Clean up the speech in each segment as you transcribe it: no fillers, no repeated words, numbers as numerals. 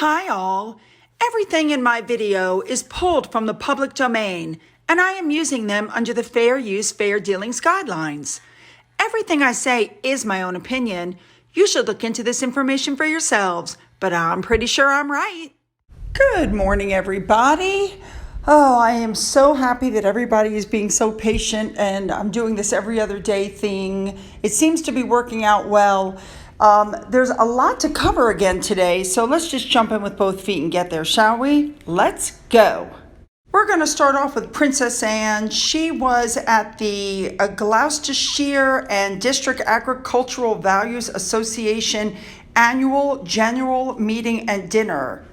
Hi all! Everything in my video is pulled from the public domain, and I am using them under the Fair Use, Fair Dealings guidelines. Everything I say is my own opinion. You should look into this information for yourselves, but I'm pretty sure I'm right. Good morning, everybody. Oh, I am so happy that everybody is being so patient, and I'm doing this every other day thing. It seems to be working out well. There's a lot to cover again today, so let's just jump in with both feet and get there, shall we? Let's go. We're going to start off with Princess Anne. She was at the Gloucestershire and District Agricultural Values Association annual general meeting and dinner.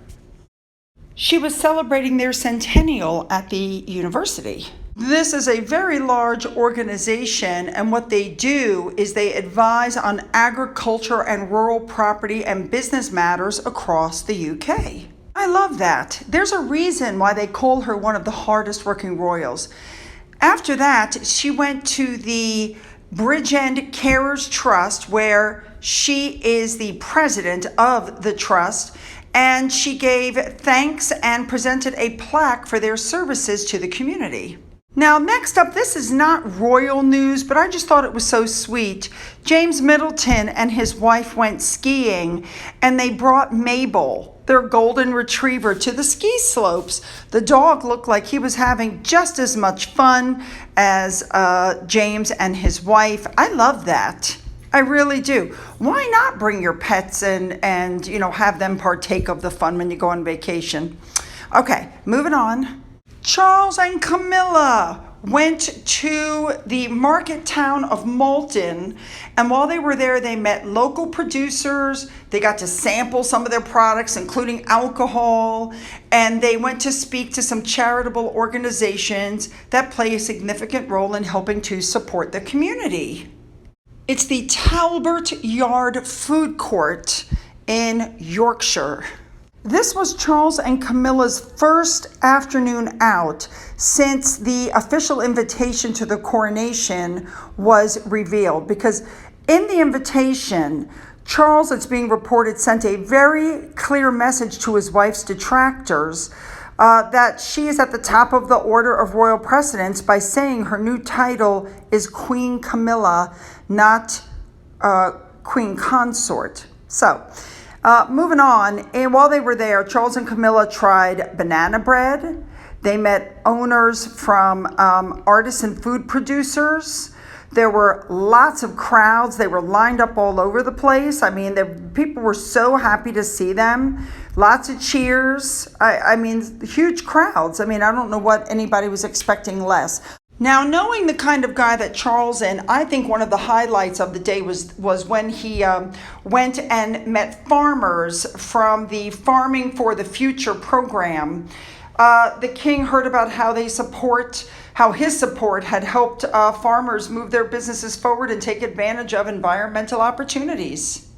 She was celebrating their centennial at the university. This is a very large organization, and what they do is they advise on agriculture and rural property and business matters across the UK. I love that. There's a reason why they call her one of the hardest working royals. After that, she went to the Bridgend Carers Trust, where she is the president of the trust, and she gave thanks and presented a plaque for their services to the community. Now, next up, this is not royal news, but I just thought it was so sweet. James Middleton and his wife went skiing, and they brought Mabel, their golden retriever, to the ski slopes. The dog looked like he was having just as much fun as James and his wife. I love that. I really do. Why not bring your pets and have them partake of the fun when you go on vacation? Okay, moving on. Charles and Camilla went to the market town of Middleton, and while they were there, they met local producers. They got to sample some of their products, including alcohol, and they went to speak to some charitable organizations that play a significant role in helping to support the community. It's the Talbot Yard Food Court in Yorkshire. This was Charles and Camilla's first afternoon out since the official invitation to the coronation was revealed, because in the invitation, Charles, it's being reported, sent a very clear message to his wife's detractors that she is at the top of the order of royal precedence by saying her new title is Queen Camilla, not Queen Consort. So, moving on, and while they were there, Charles and Camilla tried banana bread. They met owners from artisan food producers. There were lots of crowds. They were lined up all over the place. I mean, people were so happy to see them. Lots of cheers. I mean, huge crowds. I mean, I don't know what anybody was expecting less. Now, knowing the kind of guy that Charles is, I think one of the highlights of the day was when he went and met farmers from the Farming for the Future program. The king heard about how his support had helped farmers move their businesses forward and take advantage of environmental opportunities.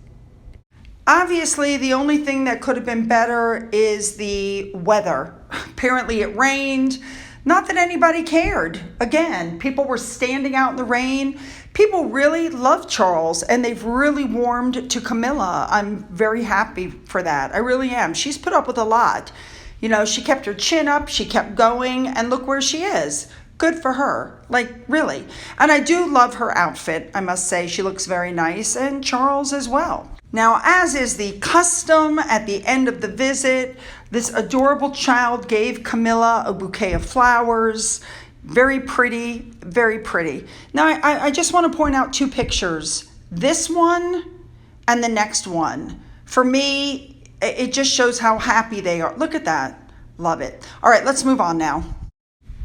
Obviously, the only thing that could have been better is the weather. Apparently, it rained. Not that anybody cared. Again, people were standing out in the rain. People really love Charles, and they've really warmed to Camilla. I'm very happy for that. I really am. She's put up with a lot. You know, she kept her chin up, she kept going, and look where she is. Good for her. Like, really. And I do love her outfit, I must say. She looks very nice, and Charles as well. Now, as is the custom at the end of the visit, this adorable child gave Camilla a bouquet of flowers. Very pretty, very pretty. Now, I just want to point out two pictures. This one and the next one. For me, it just shows how happy they are. Look at that. Love it. All right, let's move on now.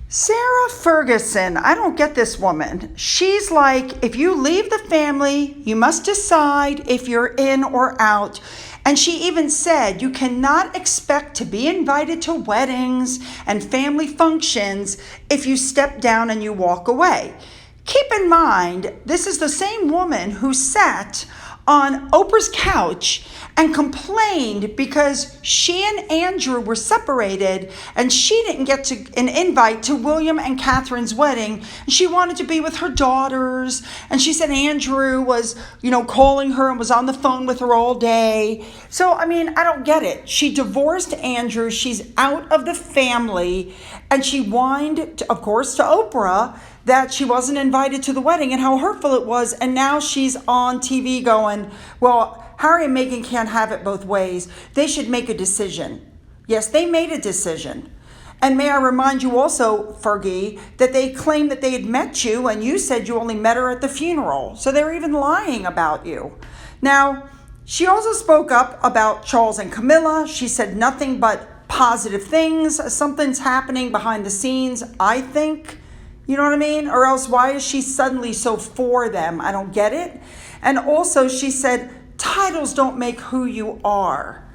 Sarah Ferguson, I don't get this woman. She's like, if you leave the family, you must decide if you're in or out. And she even said, you cannot expect to be invited to weddings and family functions if you step down and you walk away. Keep in mind, this is the same woman who sat on Oprah's couch and complained because she and Andrew were separated and she didn't get an invite to William and Catherine's wedding. She wanted to be with her daughters, and she said Andrew was, calling her and was on the phone with her all day. So, I don't get it. She divorced Andrew. She's out of the family, and she whined, of course, to Oprah that she wasn't invited to the wedding and how hurtful it was. And now she's on TV going, well, Harry and Meghan can't have it both ways. They should make a decision. Yes, they made a decision. And may I remind you also, Fergie, that they claimed that they had met you and you said you only met her at the funeral. So they're even lying about you. Now, she also spoke up about Charles and Camilla. She said nothing but positive things. Something's happening behind the scenes, I think. You know what I mean? Or else why is she suddenly so for them? I don't get it. And also she said, titles don't make who you are.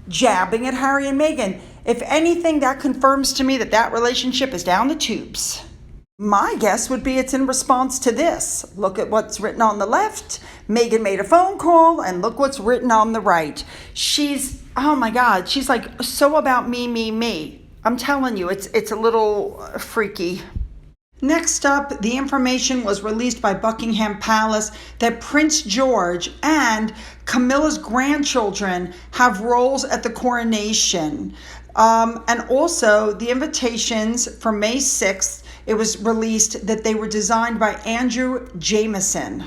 Jabbing at Harry and Meghan. If anything, that confirms to me that relationship is down the tubes. My guess would be it's in response to this. Look at what's written on the left. Meghan made a phone call, and look what's written on the right. Oh my God, she's like so about me, me, me. I'm telling you, it's a little freaky. Next up, the information was released by Buckingham Palace that Prince George and Camilla's grandchildren have roles at the coronation. And also the invitations for May 6th, it was released that they were designed by Andrew Jameson.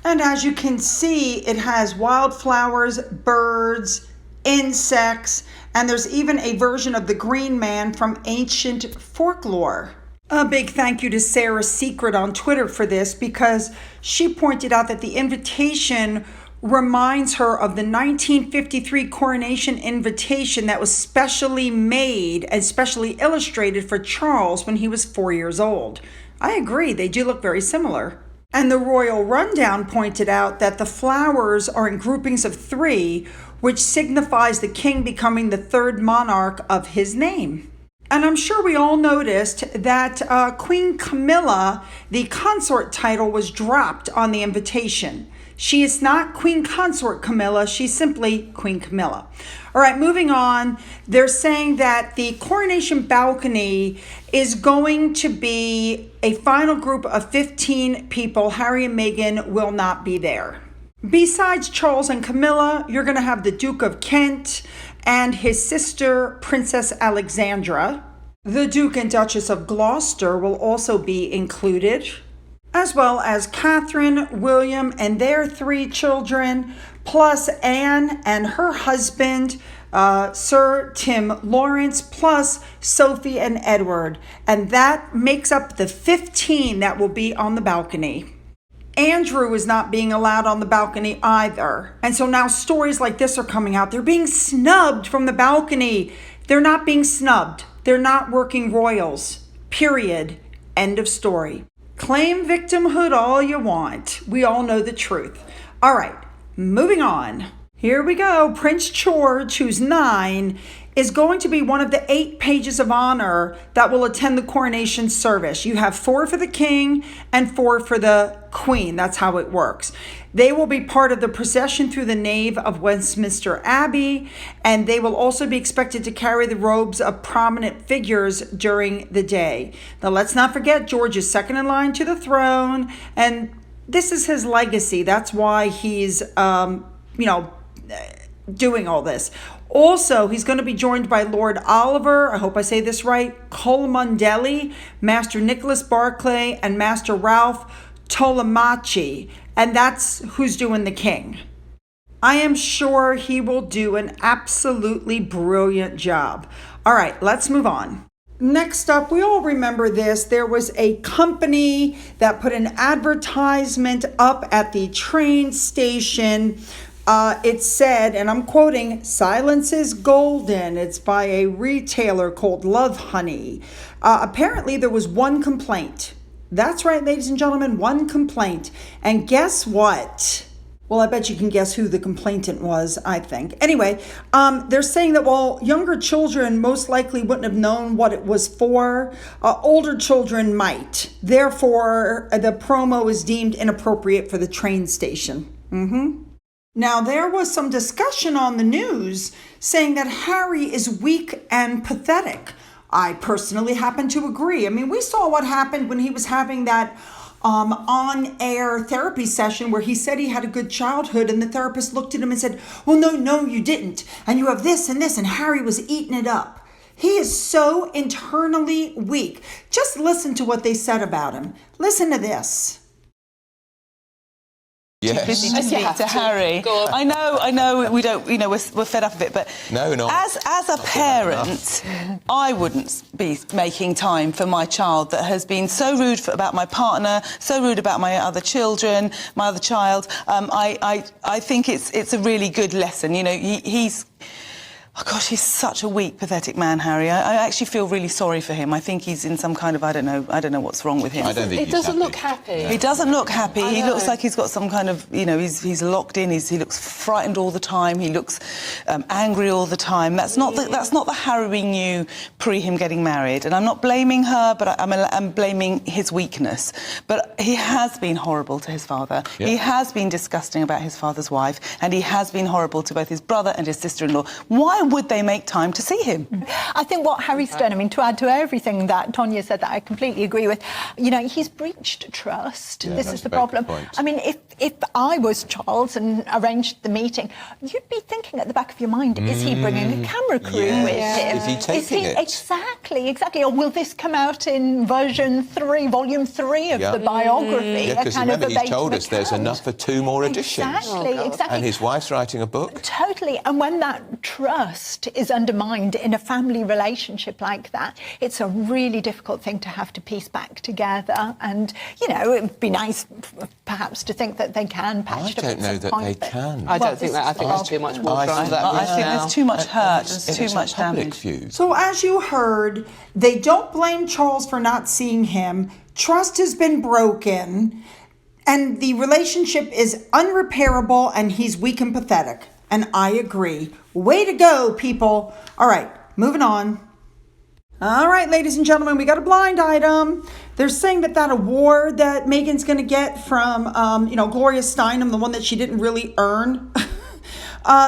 And as you can see, it has wildflowers, birds, insects, and there's even a version of the Green Man from ancient folklore. A big thank you to Sarah Secret on Twitter for this, because she pointed out that the invitation reminds her of the 1953 coronation invitation that was specially made and specially illustrated for Charles when he was 4 years old. I agree, they do look very similar. And the Royal Rundown pointed out that the flowers are in groupings of 3, which signifies the king becoming the 3rd monarch of his name. And I'm sure we all noticed that Queen Camilla, the consort title, was dropped on the invitation. She is not Queen Consort Camilla, she's simply Queen Camilla. All right, moving on. They're saying that the coronation balcony is going to be a final group of 15 people. Harry and Meghan will not be there. Besides Charles and Camilla, you're going to have the Duke of Kent and his sister, Princess Alexandra. The Duke and Duchess of Gloucester will also be included, as well as Catherine, William, and their 3 children, plus Anne and her husband, Sir Tim Lawrence, plus Sophie and Edward. And that makes up the 15 that will be on the balcony. Andrew is not being allowed on the balcony either. And so now stories like this are coming out. They're being snubbed from the balcony. They're not being snubbed. They're not working royals. Period. End of story. Claim victimhood all you want. We all know the truth. All right, moving on. Here we go. Prince George, who's 9, is going to be one of the 8 pages of honor that will attend the coronation service. You have 4 for the king and 4 for the queen. That's how it works. They will be part of the procession through the nave of Westminster Abbey, and they will also be expected to carry the robes of prominent figures during the day. Now, let's not forget, George is second in line to the throne, and this is his legacy. That's why he's, doing all this. Also, he's going to be joined by Lord Oliver, I hope I say this right, Cholmondeley, Master Nicholas Barclay, and Master Ralph Tollemache. And that's who's doing the king. I am sure he will do an absolutely brilliant job. All right, let's move on. Next up, we all remember this. There was a company that put an advertisement up at the train station. It said, and I'm quoting, "Silence is golden." It's by a retailer called Love Honey. Apparently, there was one complaint. That's right, ladies and gentlemen, one complaint. And guess what? Well, I bet you can guess who the complainant was, I think. Anyway, they're saying that while younger children most likely wouldn't have known what it was for, older children might. Therefore, the promo is deemed inappropriate for the train station. Now, there was some discussion on the news saying that Harry is weak and pathetic. I personally happen to agree. I mean, we saw what happened when he was having that on-air therapy session where he said he had a good childhood, and the therapist looked at him and said, well, no, you didn't. And you have this and this, and Harry was eating it up. He is so internally weak. Just listen to what they said about him. Listen to this. Yes. Too busy to speak to Harry. I know. We don't. We're fed up of it. But no, not. As a parent, I wouldn't be making time for my child that has been so rude about my partner, so rude about my other children, my other child. I think it's a really good lesson. He's. Oh gosh, he's such a weak, pathetic man, Harry. I actually feel really sorry for him. I think he's in some kind of, I don't know what's wrong with him. I don't think he doesn't look happy. He doesn't look happy. He looks like he's got some kind of, he's locked in. He looks frightened all the time. He looks angry all the time. That's not the Harry we knew pre him getting married. And I'm not blaming her, but I'm blaming his weakness. But he has been horrible to his father. Yep. He has been disgusting about his father's wife, and he has been horrible to both his brother and his sister-in-law. Why would they make time to see him? I think what Harry's done, I mean, to add to everything that Tonya said that I completely agree with, he's breached trust. Yeah, this is the problem. I mean, if I was Charles and arranged the meeting, you'd be thinking at the back of your mind, is he bringing a camera crew with him? Is he taking it? Exactly. Or will this come out in volume 3 of the biography? Yeah, because remember, he's told us there's enough for 2 more editions. Exactly. And his wife's writing a book. Totally. And when that trust is undermined in a family relationship like that, it's a really difficult thing to have to piece back together. And, it'd be nice perhaps to think that they can patch it up. I don't know that they can. I don't think that. I think there's too much water under that bridge. I think there's too much hurt, there's too much damage. View. So as you heard, they don't blame Charles for not seeing him. Trust has been broken, and the relationship is unrepairable, and he's weak and pathetic. And I agree. Way to go, people. All right, moving on. All right, ladies and gentlemen, we got a blind item. They're saying that award that Meghan's going to get from, Gloria Steinem, the one that she didn't really earn,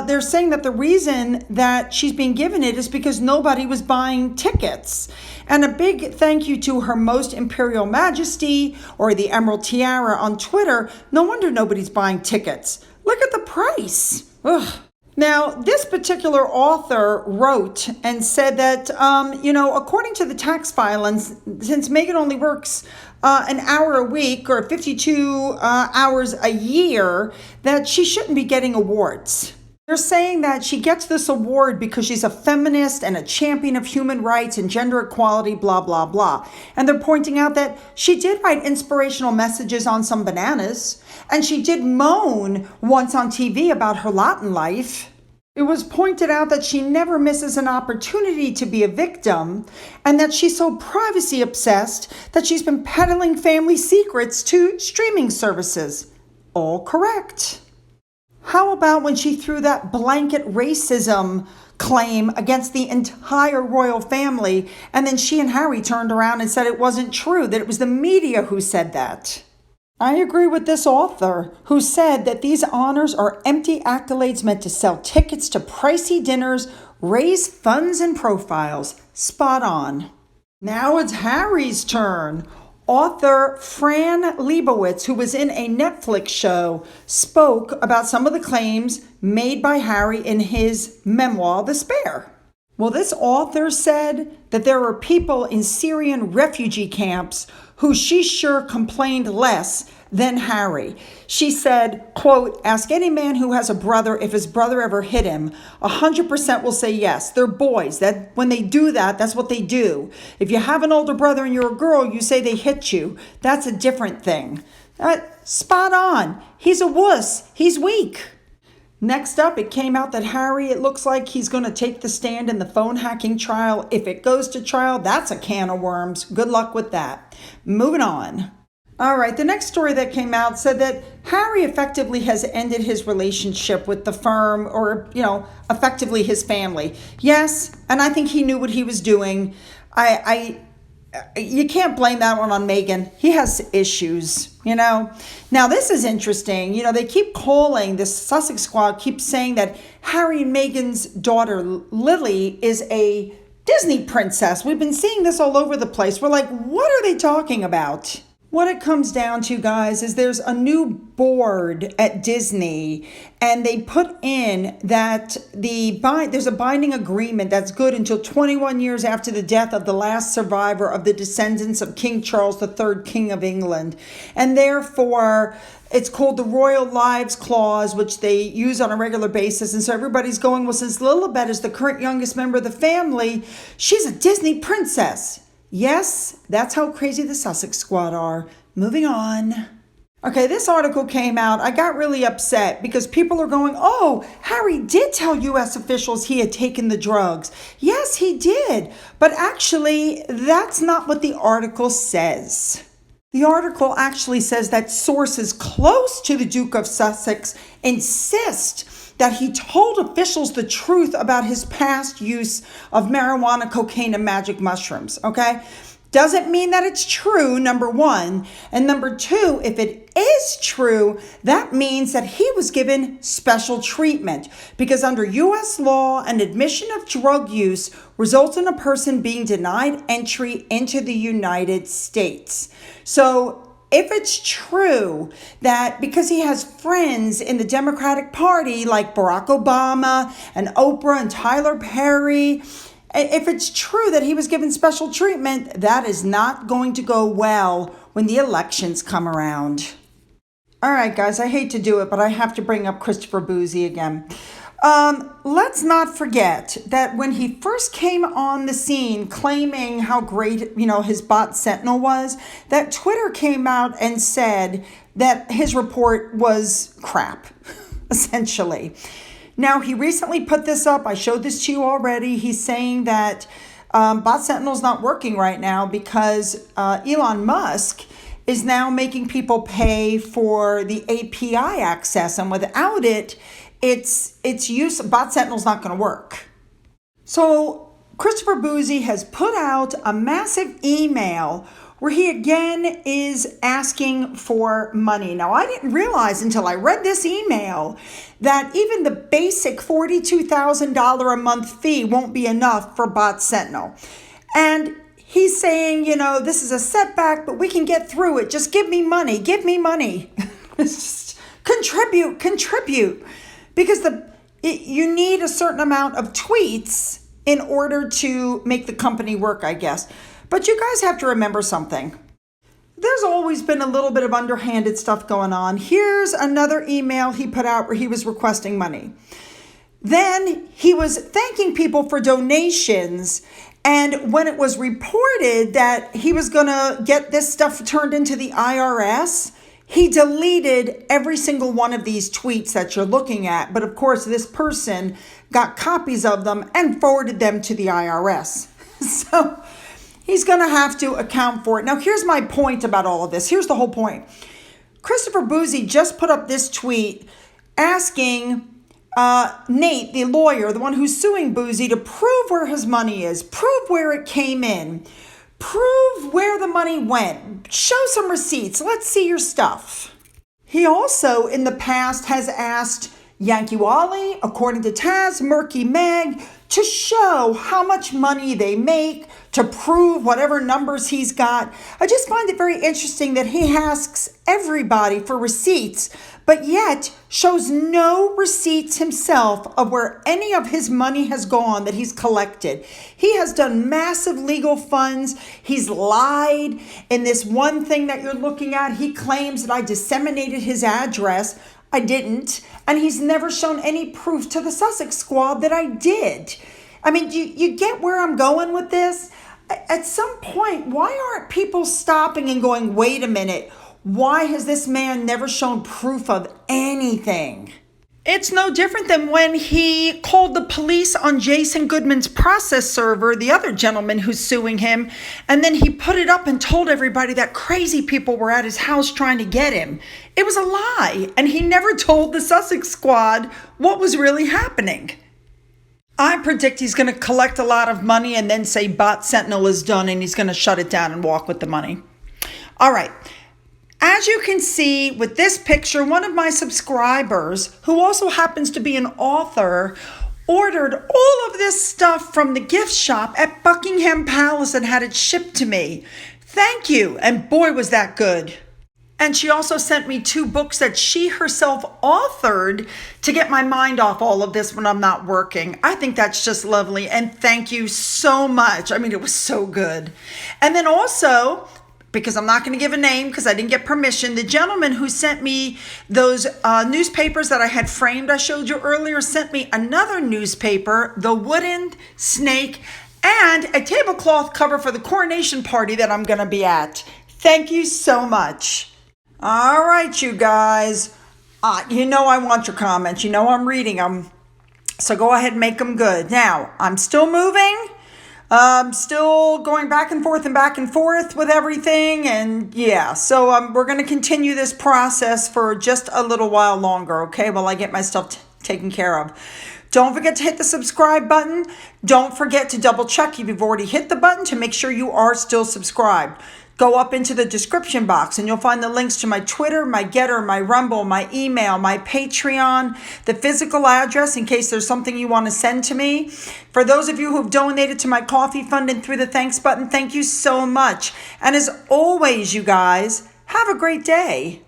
they're saying that the reason that she's being given it is because nobody was buying tickets. And a big thank you to Her Most Imperial Majesty, or the Emerald Tiara on Twitter. No wonder nobody's buying tickets. Look at the price. Ugh. Now, this particular author wrote and said that, according to the tax filings, since Meghan only works an hour a week or 52 hours a year, that she shouldn't be getting awards. They're saying that she gets this award because she's a feminist and a champion of human rights and gender equality, blah, blah, blah. And they're pointing out that she did write inspirational messages on some bananas, and she did moan once on TV about her lot in life. It was pointed out that she never misses an opportunity to be a victim, and that she's so privacy obsessed that she's been peddling family secrets to streaming services. All correct. How about when she threw that blanket racism claim against the entire royal family, and then she and Harry turned around and said it wasn't true, that it was the media who said that? I agree with this author who said that these honors are empty accolades meant to sell tickets to pricey dinners, raise funds and profiles. Spot on. Now it's Harry's turn. Author Fran Lebowitz, who was in a Netflix show, spoke about some of the claims made by Harry in his memoir, The Spare. Well, this author said that there were people in Syrian refugee camps who she's sure complained less than Harry. She said, quote, ask any man who has a brother if his brother ever hit him. 100% will say yes. They're boys. That when they do that, that's what they do. If you have an older brother and you're a girl, you say they hit you. That's a different thing. Spot on. He's a wuss. He's weak. Next up, it came out that Harry, it looks like he's going to take the stand in the phone hacking trial. If it goes to trial, that's a can of worms. Good luck with that. Moving on. All right, the next story that came out said that Harry effectively has ended his relationship with the firm, or, effectively his family. Yes, and I think he knew what he was doing. you can't blame that one on Meghan. He has issues, you know. Now, this is interesting. You know, they keep calling, this Sussex squad keeps saying that Harry and Meghan's daughter, Lily, is a Disney princess. We've been seeing this all over the place. We're like, what are they talking about? What it comes down to, guys, is there's a new board at Disney, and they put in that there's a binding agreement that's good until 21 years after the death of the last survivor of the descendants of King Charles III, King of England. And therefore, it's called the Royal Lives Clause, which they use on a regular basis. And so everybody's going, well, since Lilibet is the current youngest member of the family, she's a Disney princess. Yes, that's how crazy the Sussex squad are. Moving on. Okay, this article came out. I got really upset because people are going, oh, Harry did tell U.S. officials he had taken the drugs. Yes, he did. But actually, that's not what the article says. The article actually says that sources close to the Duke of Sussex insist that he told officials the truth about his past use of marijuana, cocaine, and magic mushrooms, okay? Doesn't mean that it's true, number one. And number two, if it is true, that means that he was given special treatment because under U.S. law, an admission of drug use results in a person being denied entry into the United States. So if it's true that because he has friends in the Democratic Party like Barack Obama and Oprah and Tyler Perry, if it's true that he was given special treatment, that is not going to go well when the elections come around. All right, guys, I hate to do it, but I have to bring up Christopher Boozy again. Let's not forget that when he first came on the scene claiming how great, his bot Sentinel was, that Twitter came out and said that his report was crap, essentially. Now, he recently put this up. I showed this to you already. He's saying that bot Sentinel's not working right now because Elon Musk is now making people pay for the API access, and without it, its use, bot Sentinel's not going to work. So Christopher Boozy has put out a massive email where he again is asking for money. Now, I didn't realize until I read this email that even the basic $42,000 a month fee won't be enough for bot Sentinel. And he's saying, this is a setback, but we can get through it. Just give me money. Give me money. Just contribute. Because you need a certain amount of tweets in order to make the company work, I guess. But you guys have to remember something. There's always been a little bit of underhanded stuff going on. Here's another email he put out where he was requesting money. Then he was thanking people for donations. And when it was reported that he was going to get this stuff turned into the IRS, he deleted every single one of these tweets that you're looking at. But of course, this person got copies of them and forwarded them to the IRS. So he's going to have to account for it. Now, here's my point about all of this. Here's the whole point. Christopher Boozy just put up this tweet asking Nate, the lawyer, the one who's suing Boozy, to prove where his money is, prove where it came in, prove where the money went, show some receipts, let's see your stuff. He also, in the past, has asked Yankee Wally, according to Taz, Murky Meg, to show how much money they make, to prove whatever numbers he's got. I just find it very interesting that he asks everybody for receipts, but yet shows no receipts himself of where any of his money has gone that he's collected. He has done massive legal funds. He's lied. In this one thing that you're looking at, he claims that I disseminated his address. I didn't. And he's never shown any proof to the Sussex squad that I did. I mean, you get where I'm going with this? At some point, why aren't people stopping and going, wait a minute, why has this man never shown proof of anything? It's no different than when he called the police on Jason Goodman's process server, the other gentleman who's suing him, and then he put it up and told everybody that crazy people were at his house trying to get him. It was a lie, and he never told the Sussex squad what was really happening. I predict he's going to collect a lot of money and then say bot Sentinel is done and he's going to shut it down and walk with the money. All right. As you can see with this picture, one of my subscribers, who also happens to be an author, ordered all of this stuff from the gift shop at Buckingham Palace and had it shipped to me. Thank you. And boy, was that good. And she also sent me 2 books that she herself authored to get my mind off all of this when I'm not working. I think that's just lovely. And thank you so much. I mean, it was so good. And then also, because I'm not going to give a name because I didn't get permission, the gentleman who sent me those newspapers that I had framed, I showed you earlier, sent me another newspaper, The Wooden Snake, and a tablecloth cover for the coronation party that I'm going to be at. Thank you so much. All right, you guys. You know I want your comments. You know I'm reading them. So go ahead and make them good. Now, I'm still moving. Still going back and forth with everything. And yeah, so we're going to continue this process for just a little while longer, okay, while I get my stuff taken care of. Don't forget to hit the subscribe button. Don't forget to double check if you've already hit the button to make sure you are still subscribed. Go up into the description box and you'll find the links to my Twitter, my Getter, my Rumble, my email, my Patreon, the physical address in case there's something you want to send to me. For those of you who've donated to my coffee fund and through the thanks button, thank you so much. And as always, you guys, have a great day.